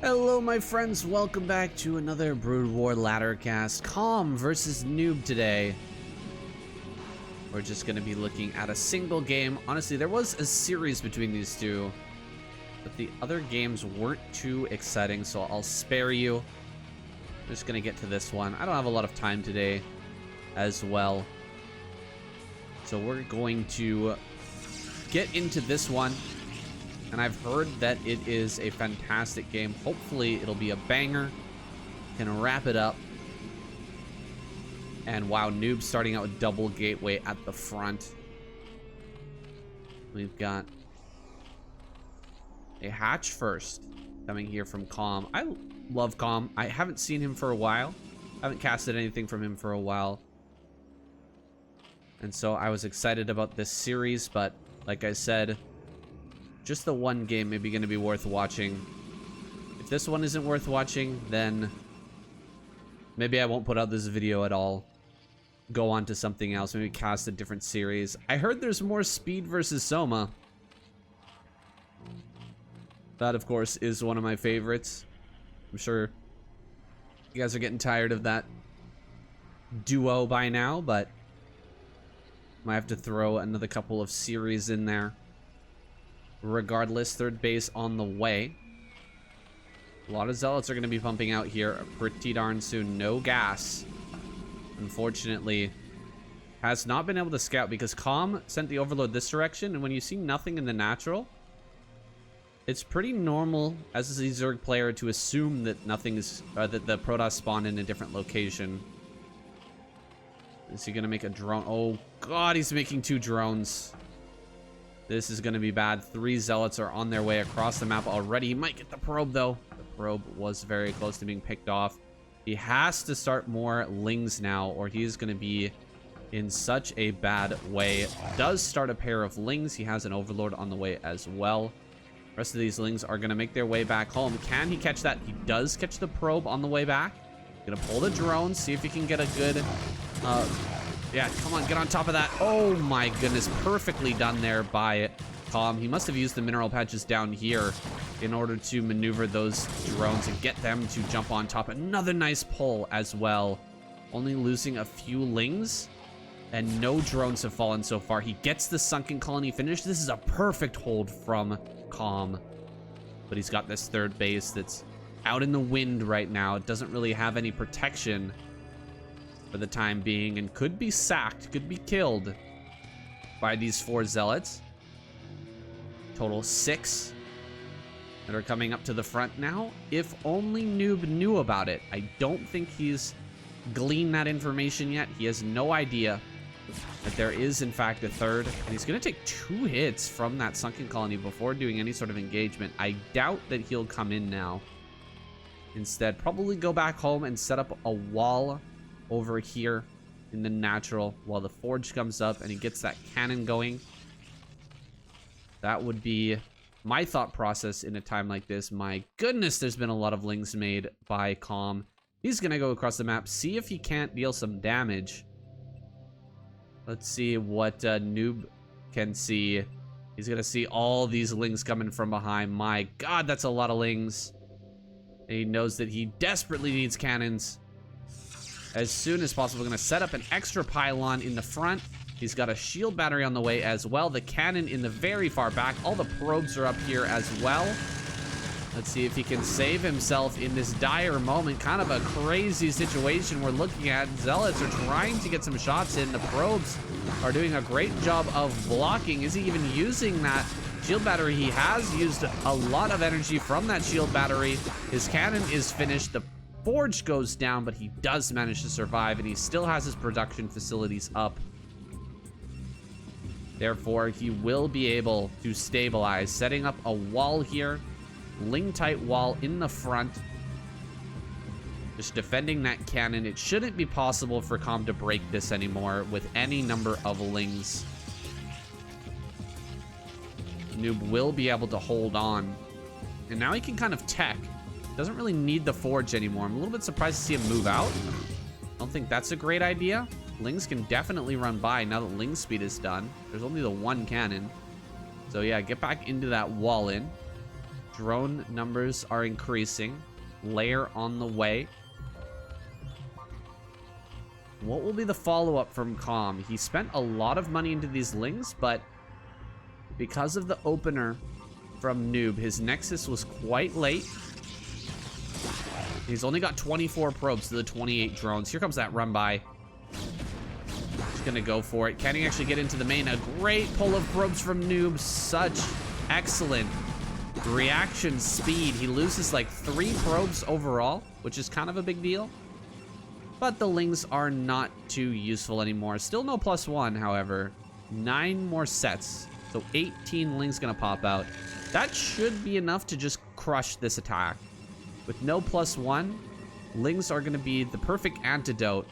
Hello my friends, welcome back to another Broodwar ladder cast. Calm versus Noob today. We're just going to be looking at a single game. Honestly, there was a series between these two, but the other games weren't too exciting, so I'll spare you. I'm just going to get to this one. I don't have a lot of time today as well, so we're going to get into this one. And I've heard that it is a fantastic game. Hopefully it'll be a banger. Can wrap it up. And wow, Noob starting out with double gateway at the front. We've got a hatch first coming here from Calm. I love Calm. I haven't seen him for a while. I haven't casted anything from him for a while. And so I was excited about this series, but like I said, just the one game maybe going to be worth watching. If this one isn't worth watching, then maybe I won't put out this video at all. Go on to something else, maybe cast a different series. I heard there's more Speed versus Soma. That, of course, is one of my favorites. I'm sure you guys are getting tired of that duo by now, but might have to throw another couple of series in there. Regardless, third base on the way. A lot of zealots are going to be pumping out here pretty darn soon. No gas, unfortunately, has not been able to scout because Calm sent the overload this direction, and when you see nothing in the natural, it's pretty normal as a Zerg player to assume that nothing is that the Protoss spawned in a different location. Is he going to make a drone? Oh god, he's making 2 drones. This is going to be bad. 3 zealots are on their way across the map already. He might get the probe, though. The probe was very close to being picked off. He has to start more lings now, or he's going to be in such a bad way. Does start a pair of lings. He has an overlord on the way as well. The rest of these lings are going to make their way back home. Can he catch that? He does catch the probe on the way back. Going to pull the drone, see if he can get a good... yeah, come on, get on top of that. Oh my goodness, perfectly done there by Calm. He must have used the mineral patches down here in order to maneuver those drones and get them to jump on top. Another nice pull as well. Only losing a few lings, and no drones have fallen so far. He gets the sunken colony finished. This is a perfect hold from Calm. But he's got this third base that's out in the wind right now. It doesn't really have any protection for the time being, and could be sacked, could be killed by these 4 zealots. Total 6 that are coming up to the front now. If only Noob knew about it. I don't think he's gleaned that information yet. He has no idea that there is in fact a third, and he's going to take 2 hits from that sunken colony before doing any sort of engagement. I doubt that he'll come in now. Instead, probably go back home and set up a wall over here in the natural while the forge comes up and he gets that cannon going. That would be my thought process in a time like this. My goodness, there's been a lot of lings made by Calm. He's gonna go across the map, see if he can't deal some damage. Let's see what Noob can see. He's gonna see all these lings coming from behind. My god, that's a lot of lings. And he knows that he desperately needs cannons as soon as possible. Going to set up an extra pylon in the front. He's got a shield battery on the way as well. The cannon in the very far back. All the probes are up here as well. Let's see if he can save himself in this dire moment. Kind of a crazy situation we're looking at. Zealots are trying to get some shots in. The probes are doing a great job of blocking. Is he even using that shield battery? He has used a lot of energy from that shield battery. His cannon is finished. The forge goes down, but he does manage to survive, and he still has his production facilities up. Therefore, he will be able to stabilize, setting up a wall here. Ling-tight wall in the front. Just defending that cannon. It shouldn't be possible for Calm to break this anymore with any number of lings. Noob will be able to hold on. And now he can kind of tech. Doesn't really need the forge anymore. I'm a little bit surprised to see him move out. Don't think that's a great idea. Lings can definitely run by now that Ling speed is done. There's only the 1 cannon. So yeah, get back into that wall in. Drone numbers are increasing. Layer on the way. What will be the follow-up from Calm? He spent a lot of money into these Lings, but because of the opener from Noob, his Nexus was quite late. He's only got 24 probes to the 28 drones. Here comes that run by. He's gonna go for it. Can he actually get into the main? A great pull of probes from Noob. Such excellent reaction speed. He loses like 3 probes overall, which is kind of a big deal. But the Lings are not too useful anymore. Still no +1, however. 9 more sets. So 18 Lings gonna pop out. That should be enough to just crush this attack. With no +1, Lings are gonna be the perfect antidote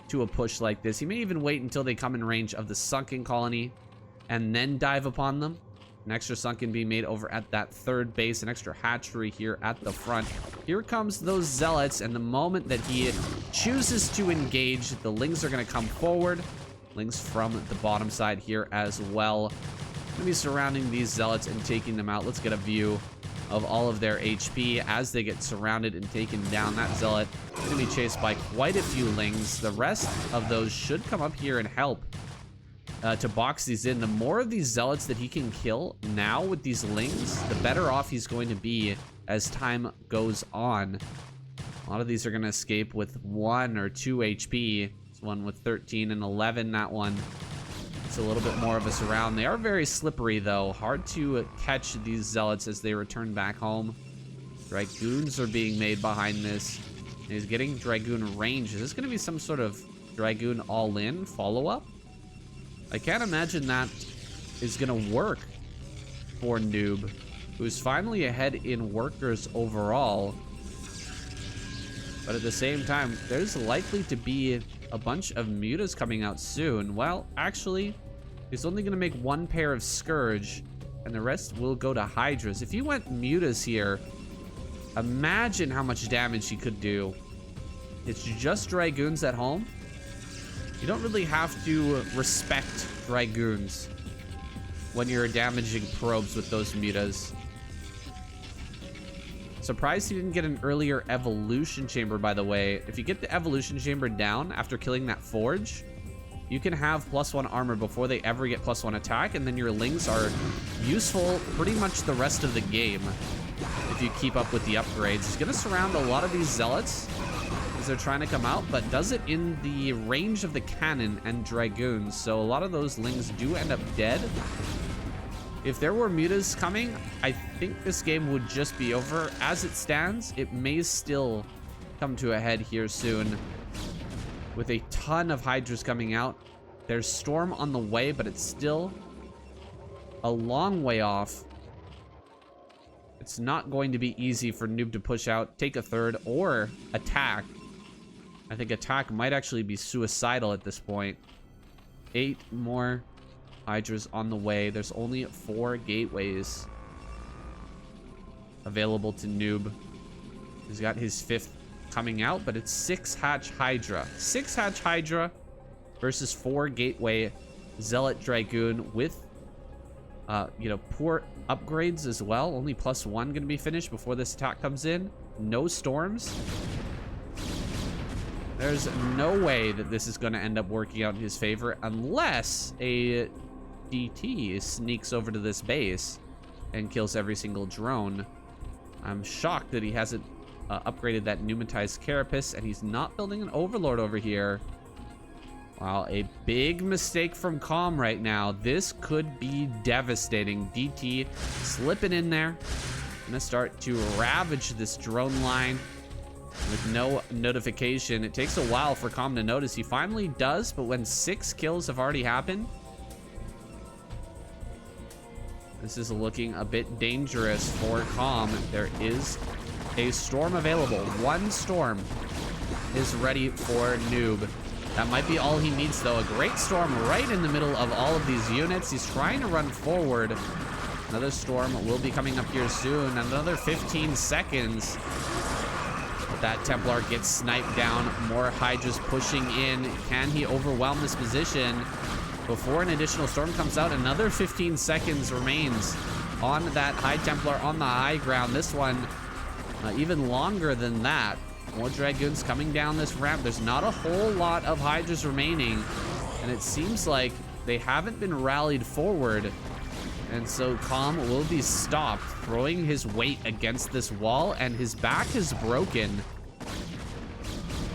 to a push like this. He may even wait until they come in range of the sunken colony and then dive upon them. An extra sunken being made over at that 3rd base, an extra hatchery here at the front. Here comes those zealots, and the moment that he chooses to engage, the Lings are gonna come forward. Lings from the bottom side here as well. Gonna be surrounding these zealots and taking them out. Let's get a view of all of their HP as they get surrounded and taken down. That zealot is gonna be chased by quite a few Lings. The rest of those should come up here and help to box these in. The more of these zealots that he can kill now with these Lings, the better off he's going to be as time goes on. A lot of these are going to escape with 1 or 2 HP. This one with 13 and 11. That one, it's a little bit more of a surround. They are very slippery though. Hard to catch these zealots as they return back home. Dragoons are being made behind this. And he's getting Dragoon range. Is this going to be some sort of Dragoon all-in follow-up? I can't imagine that is gonna work for Noob, who's finally ahead in workers overall. But at the same time, there's likely to be a bunch of mutas coming out soon. Well, actually, he's only gonna make 1 pair of Scourge, and the rest will go to Hydras. If he went mutas here, imagine how much damage he could do. It's just Dragoons at home. You don't really have to respect Dragoons when you're damaging probes with those mutas. Surprised he didn't get an earlier evolution chamber, by the way. If you get the evolution chamber down after killing that forge, you can have +1 armor before they ever get +1 attack, and then your Lings are useful pretty much the rest of the game if you keep up with the upgrades. He's gonna surround a lot of these zealots as they're trying to come out, but does it in the range of the cannon and Dragoons, so a lot of those Lings do end up dead. If there were mutas coming, I think this game would just be over. As it stands, it may still come to a head here soon with a ton of Hydras coming out. There's Storm on the way, but it's still a long way off. It's not going to be easy for Noob to push out, take a 3rd, or attack. I think attack might actually be suicidal at this point. 8 more Hydras on the way. There's only 4 gateways available to Noob. He's got his 5th coming out, but it's 6 hatch Hydra. 6 hatch Hydra versus 4 gateway Zealot Dragoon with, you know, poor upgrades as well. Only +1 gonna be finished before this attack comes in. No storms. There's no way that this is going to end up working out in his favor unless a DT sneaks over to this base and kills every single drone. I'm shocked that he hasn't upgraded that pneumatized carapace, and he's not building an overlord over here. Wow, a big mistake from Calm right now. This could be devastating. DT slipping in there. Gonna start to ravage this drone line with no notification. It takes a while for Calm to notice. He finally does, but when 6 kills have already happened, this is looking a bit dangerous for Calm. There is a storm available. 1 storm is ready for Noob. That might be all he needs, though. A great storm right in the middle of all of these units. He's trying to run forward. Another storm will be coming up here soon. Another 15 seconds. That Templar gets sniped down. More Hydras pushing in. Can he overwhelm this position before an additional storm comes out? Another 15 seconds remains on that High Templar on the high ground. This one even longer than that. More Dragoons coming down this ramp. There's not a whole lot of Hydras remaining, and it seems like they haven't been rallied forward. And so Calm will be stopped, throwing his weight against this wall, and his back is broken.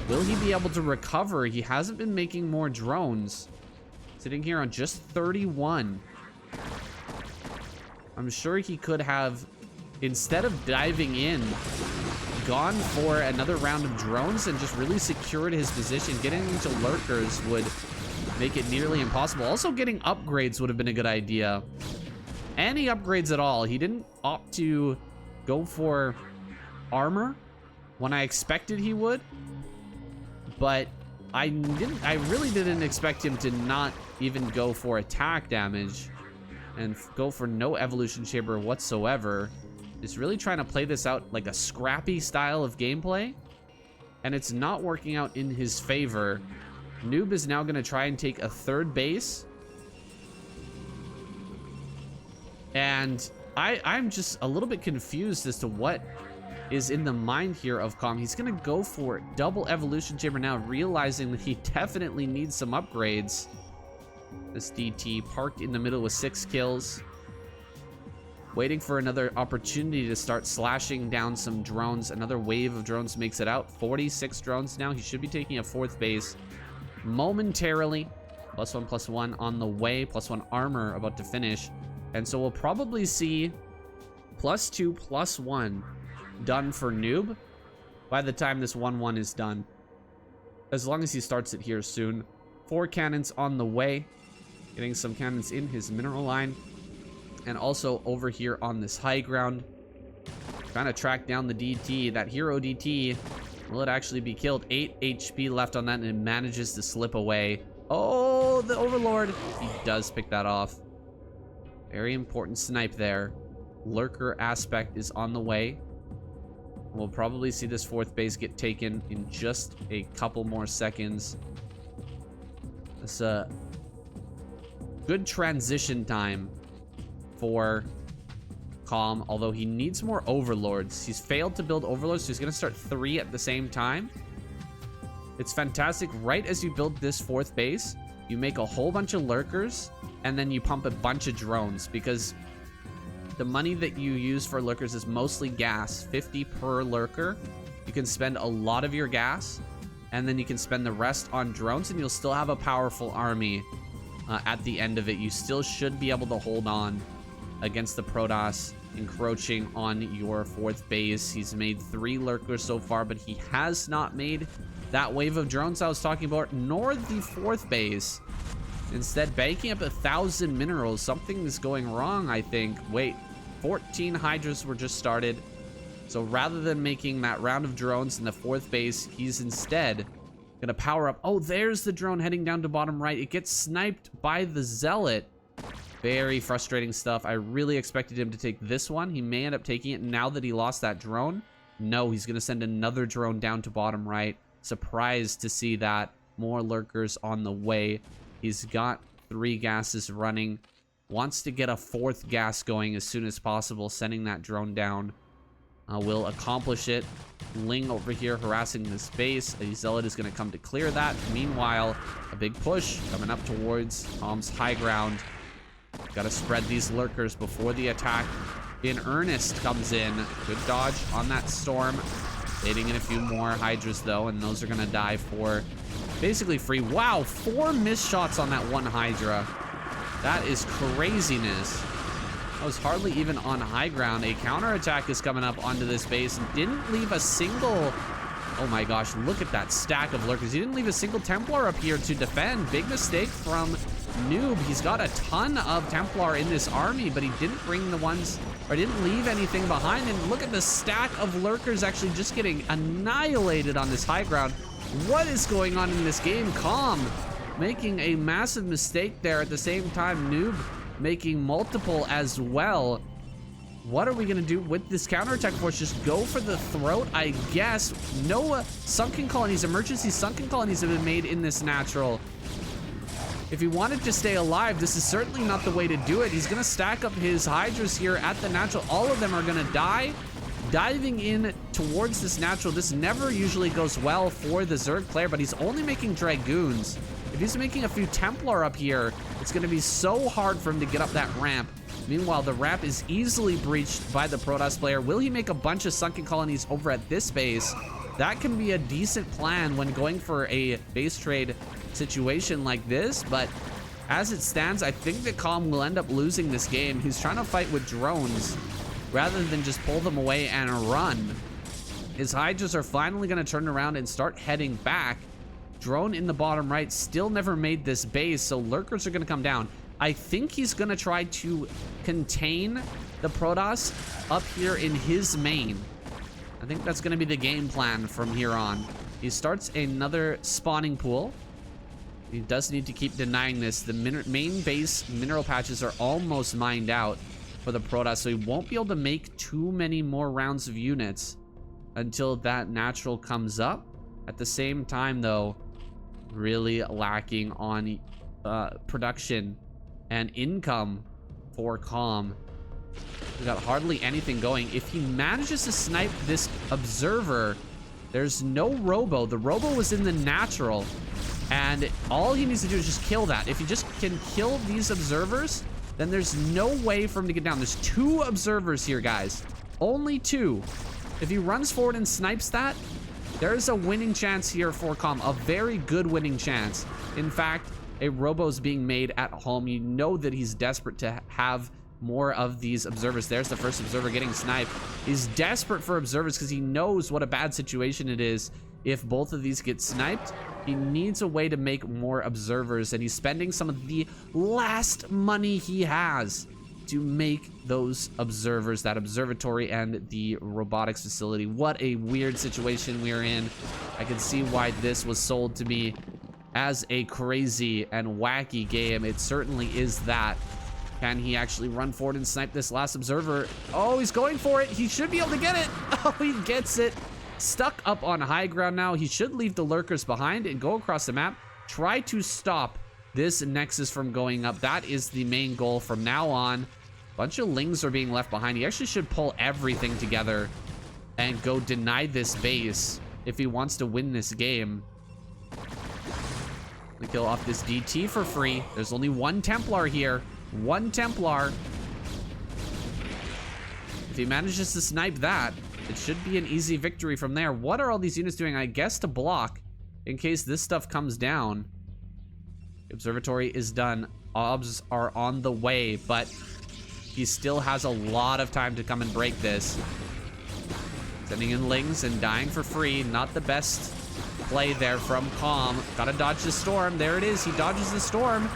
Will he be able to recover? He hasn't been making more drones. Sitting here on just 31. I'm sure he could have, instead of diving in, gone for another round of drones and just really secured his position. Getting into lurkers would make it nearly impossible. Also, getting upgrades would have been a good idea. Any upgrades at all. He didn't opt to go for armor when I expected he would, but I really didn't expect him to not even go for attack damage and go for no evolution chamber whatsoever. Is really trying to play this out like a scrappy style of gameplay, and it's not working out in his favor. Noob is now going to try and take a third base, and I'm just a little bit confused as to what is in the mind here of Calm. He's going to go for double evolution chamber now, realizing that he definitely needs some upgrades. This DT parked in the middle with 6 kills. Waiting for another opportunity to start slashing down some drones. Another wave of drones makes it out. 46 drones now. He should be taking a 4th base momentarily. +1/+1 on the way. +1 armor about to finish. And so we'll probably see +2/+1 done for Noob by the time this 1-1 is done. As long as he starts it here soon. 4 cannons on the way. Getting some cannons in his mineral line. And also over here on this high ground, trying to track down the DT. That hero DT, will it actually be killed? 8 HP left on that, and it manages to slip away. Oh, the Overlord. He does pick that off. Very important snipe there. Lurker aspect is on the way. We'll probably see this 4th base get taken in just a couple more seconds. It's a good transition time for Calm, although he needs more overlords. He's failed to build overlords, so he's gonna start 3 at the same time. It's fantastic. Right as you build this 4th base, you make a whole bunch of lurkers, and then you pump a bunch of drones, because the money that you use for lurkers is mostly gas. 50 per lurker. You can spend a lot of your gas, and then you can spend the rest on drones, and you'll still have a powerful army at the end of it. You still should be able to hold on against the Protoss encroaching on your 4th base. He's made 3 lurkers so far, but he has not made that wave of drones I was talking about, nor the 4th base. Instead, banking up 1,000 minerals. Something is going wrong, I think. Wait, 14 Hydras were just started. So rather than making that round of drones in the 4th base, he's instead gonna power up. Oh, there's the drone heading down to bottom right. It gets sniped by the Zealot. Very frustrating stuff. I really expected him to take this one. He may end up taking it now that he lost that drone. No, he's going to send another drone down to bottom right. Surprised to see that. More lurkers on the way. He's got 3 gases running. Wants to get a 4th gas going as soon as possible. Sending that drone down will accomplish it. Ling over here harassing this base. A Zealot is going to come to clear that. Meanwhile, a big push coming up towards Calm's high ground. Got to spread these lurkers before the attack in earnest comes in. Good dodge on that storm. Baiting in a few more Hydras, though, and those are going to die for basically free. Wow, 4 missed shots on that 1 Hydra. That is craziness. That was hardly even on high ground. A counterattack is coming up onto this base and didn't leave a single... Oh my gosh, look at that stack of lurkers. He didn't leave a single Templar up here to defend. Big mistake from Noob. He's got a ton of Templar in this army, but he didn't bring the ones, or didn't leave anything behind. And look at the stack of lurkers actually just getting annihilated on this high ground. What is going on in this game? Calm making a massive mistake there. At the same time, Noob making multiple as well. What are we going to do with this counterattack force? Just go for the throat, I guess. No sunken colonies, emergency sunken colonies have been made in this natural. If he wanted to stay alive, this is certainly not the way to do it. He's gonna stack up his Hydras here at the natural. All of them are gonna die. Diving in towards this natural, this never usually goes well for the Zerg player, but he's only making Dragoons. If he's making a few Templar up here, it's gonna be so hard for him to get up that ramp. Meanwhile, the ramp is easily breached by the Protoss player. Will he make a bunch of sunken colonies over at this base? That can be a decent plan when going for a base trade situation like this, but as it stands, I think that Calm will end up losing this game. He's trying to fight with drones rather than just pull them away and run. His Hydras are finally going to turn around and start heading back. Drone in the bottom right still never made this base, so Lurkers are going to come down. I think he's going to try to contain the Protoss up here in his main. I think that's going to be the game plan from here on. He starts another spawning pool. He does need to keep denying this. The main base mineral patches are almost mined out for the Protoss, so he won't be able to make too many more rounds of units until that natural comes up. At the same time, though, really lacking on production and income for Calm. We got hardly anything going. If he manages to snipe this observer, there's no robo. The robo was in the natural, and all he needs to do is just kill that. If he just can kill these observers, then there's no way for him to get down. There's 2 observers here, guys. Only 2. If he runs forward and snipes that, there's a winning chance here for Calm. A very good winning chance. In fact, a robo's being made at home. You know that he's desperate to have more of these observers. There's the first observer getting sniped. He's desperate for observers because he knows what a bad situation it is if both of these get sniped. He needs a way to make more observers, and he's spending some of the last money he has to make those observers, that observatory and the robotics facility. What a weird situation we're in. I can see why this was sold to me as a crazy and wacky game. It certainly is that. Can he actually run forward and snipe this last observer? Oh, he's going for it. He should be able to get it. Oh, he gets it. Stuck up on high ground now. He should leave the Lurkers behind and go across the map. Try to stop this Nexus from going up. That is the main goal from now on. A bunch of Lings are being left behind. He actually should pull everything together and go deny this base if he wants to win this game. We kill off this DT for free. There's only 1 Templar here. 1 Templar. If he manages to snipe that, it should be an easy victory from there. What are all these units doing? I guess to block in case this stuff comes down. Observatory is done. Obs are on the way, but he still has a lot of time to come and break this. Sending in Lings and dying for free. Not the best play there from Calm. Gotta dodge the storm. There it is. He dodges the storm.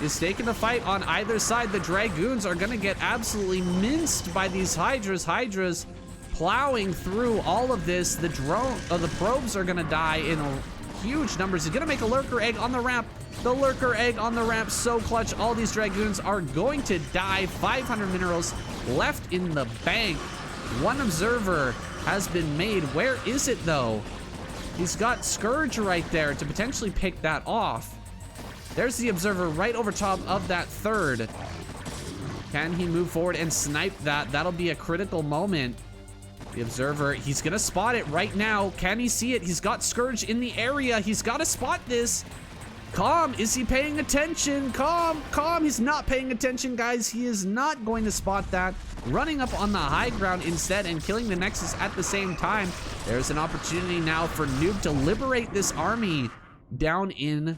Is taking the fight on either side. The Dragoons are gonna get absolutely minced by these Hydras. Hydras plowing through all of this. The probes are gonna die in huge numbers. He's gonna make a Lurker egg on the ramp. The Lurker egg on the ramp, so clutch. All these Dragoons are going to die. 500 minerals left in the bank. 1 observer has been made. Where is it though? He's got Scourge right there to potentially pick that off. There's the observer right over top of that 3rd. Can he move forward and snipe that? That'll be a critical moment. The observer, he's gonna spot it right now. Can he see it? He's got Scourge in the area. He's gotta spot this. Calm, is he paying attention? Calm, he's not paying attention, guys. He is not going to spot that. Running up on the high ground instead and killing the Nexus at the same time. There's an opportunity now for Noob to liberate this army down in,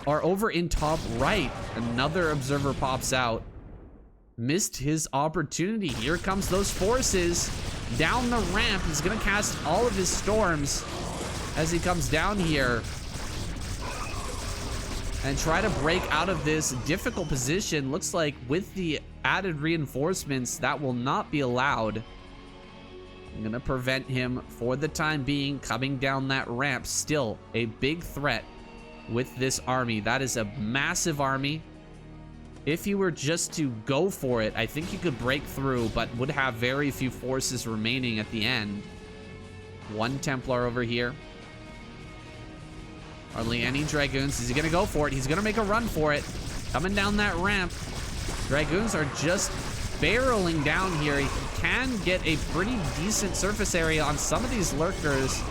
or over in top right. Another observer pops out. Missed his opportunity. Here comes those forces down the ramp. He's gonna cast all of his storms as he comes down here and try to break out of this difficult position. Looks like with the added reinforcements, that will not be allowed. I'm gonna prevent him for the time being coming down that ramp. Still a big threat with this army. That is a massive army. If he were just to go for it, I think he could break through, but would have very few forces remaining at the end. 1 Templar over here. Hardly any Dragoons. Is he gonna go for it? He's gonna make a run for it. Coming down that ramp. Dragoons are just barreling down here. He can get a pretty decent surface area on some of these lurkers.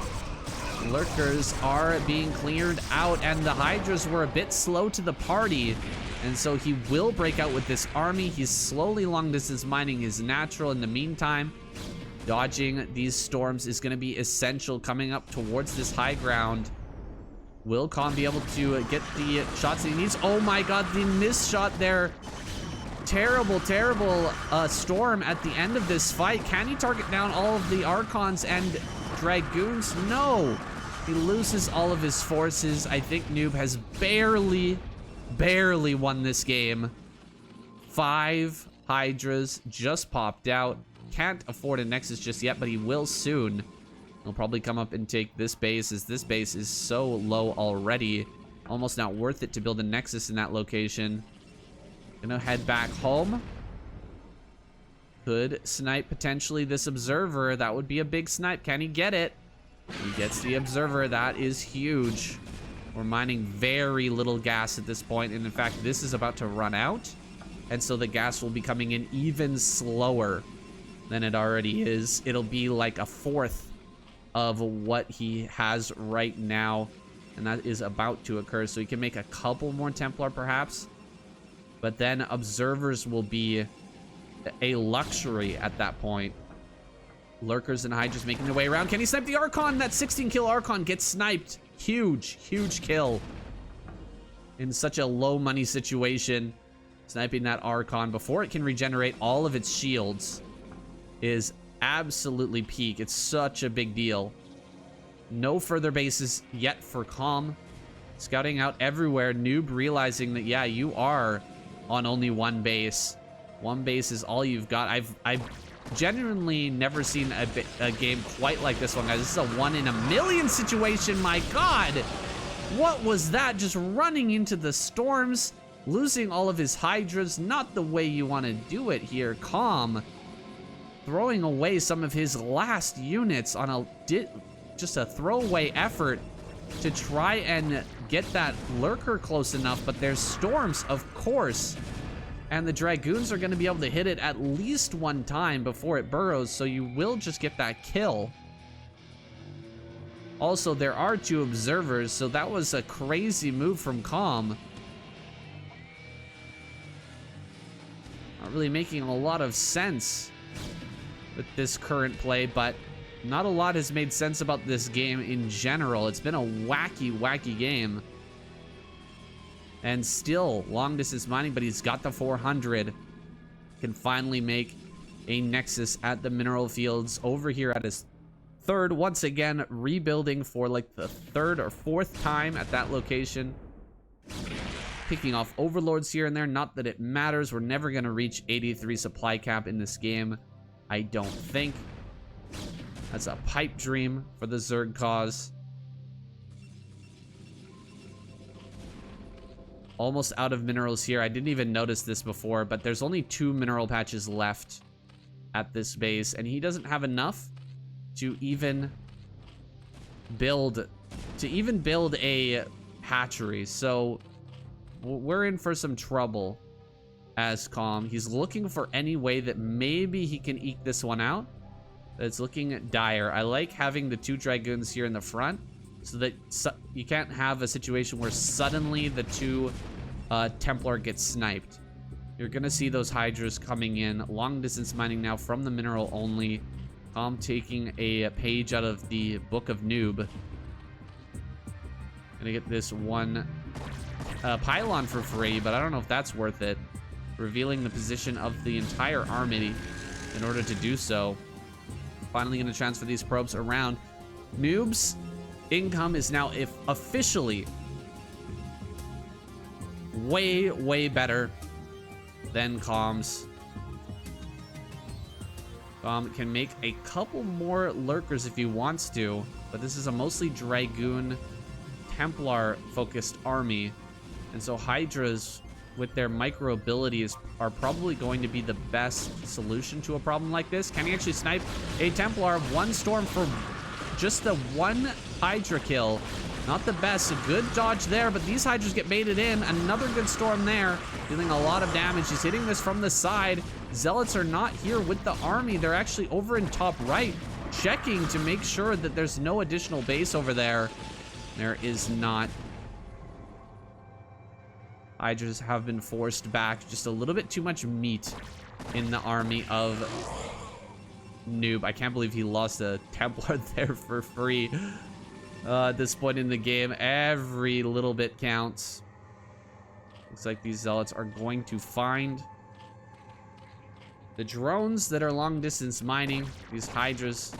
Lurkers are being cleared out, and the Hydras were a bit slow to the party. And so he will break out with this army. He's slowly long distance mining his natural in the meantime. Dodging these storms is going to be essential coming up towards this high ground. Will Khan be able to get the shots that he needs? Oh my god, the miss shot there. Terrible, terrible storm at the end of this fight. Can he target down all of the Archons and Dragoons? No. He loses all of his forces. I think Noob has barely won this game. 5 Hydras just popped out. Can't afford a Nexus just yet, but he will soon. He'll probably come up and take this base, as this base is so low already. Almost not worth it to build a Nexus in that location. Gonna head back home. Could snipe potentially this Observer. That would be a big snipe. Can he get it? He gets the Observer. That is huge. We're mining very little gas at this point, and in fact, this is about to run out. And so the gas will be coming in even slower than it already is. It'll be like a fourth of what he has right now, and that is about to occur. So he can make a couple more Templar perhaps, but then Observers will be a luxury at that point. Lurkers and Hydras making their way around. Can he snipe the Archon? That 16 kill Archon gets sniped. Huge kill in such a low money situation. Sniping that Archon before it can regenerate all of its shields is absolutely peak. It's such a big deal. No further bases yet for Calm. Scouting out everywhere. Noob realizing that, yeah, you are on only one base. One base is all you've got. I've genuinely never seen a game quite like this one, guys. This is a 1 in a million situation. My god, what was that? Just running into the storms, losing all of his Hydras. Not the way you want to do it here. Calm throwing away some of his last units on just a throwaway effort to try and get that Lurker close enough, but there's storms, of course, and the Dragoons are going to be able to hit it at least one time before it burrows, so you will just get that kill. Also, there are 2 Observers, so that was a crazy move from Calm. Not really making a lot of sense with this current play, but not a lot has made sense about this game in general. It's been a wacky game. And still long distance mining, but he's got the 400. Can finally make a Nexus at the mineral fields over here at his 3rd. Once again, rebuilding for like the 3rd or 4th time at that location. Picking off Overlords here and there. Not that it matters. We're never going to reach 83 supply cap in this game, I don't think. That's a pipe dream for the Zerg cause. Almost out of minerals here. I didn't even notice this before, but there's only 2 mineral patches left at this base, and he doesn't have enough to even build a hatchery. So we're in for some trouble as Calm. He's looking for any way that maybe he can eke this one out. It's looking dire. I like having the 2 Dragoons here in the front so that you can't have a situation where suddenly the 2 Templar get sniped. You're gonna see those Hydras coming in. Long distance mining now from the mineral only. Calm taking a page out of the Book of Noob. Gonna get this one pylon for free, but I don't know if that's worth it. Revealing the position of the entire army in order to do so. Finally gonna transfer these probes around. Noob's income is now officially way better than Calm's. Calm can make a couple more Lurkers if he wants to, but this is a mostly Dragoon Templar focused army, and so Hydras with their micro abilities are probably going to be the best solution to a problem like this. Can he actually snipe a Templar? 1 storm for just the 1 Hydra kill. Not the best. A good dodge there, but these Hydras get baited in. Another good storm there, dealing a lot of damage. He's hitting this from the side. Zealots are not here with the army. They're actually over in top right, checking to make sure that there's no additional base over there. There is not. Hydras have been forced back. Just a little bit too much meat in the army of Noob. I can't believe he lost a Templar there for free. At this point in the game, every little bit counts. Looks like these Zealots are going to find the drones that are long distance mining. These Hydras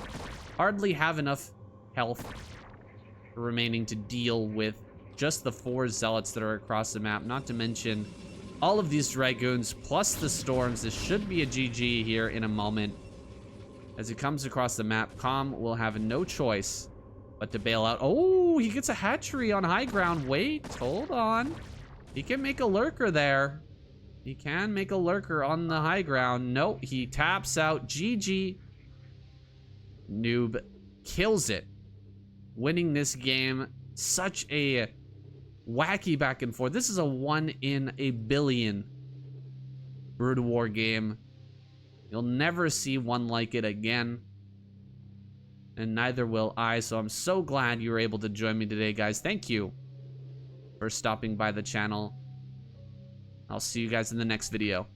hardly have enough health remaining to deal with just the 4 Zealots that are across the map, not to mention all of these Dragoons plus the storms. This should be a GG here in a moment. As he comes across the map, Calm will have no choice but to bail out. Oh, he gets a hatchery on high ground. Wait, hold on. He can make a lurker there. He can make a lurker on the high ground. Nope, he taps out. GG. Noob kills it, winning this game. Such a wacky back and forth. This is a 1 in a billion Brood War game. You'll never see one like it again. And neither will I. So I'm so glad you were able to join me today, guys. Thank you for stopping by the channel. I'll see you guys in the next video.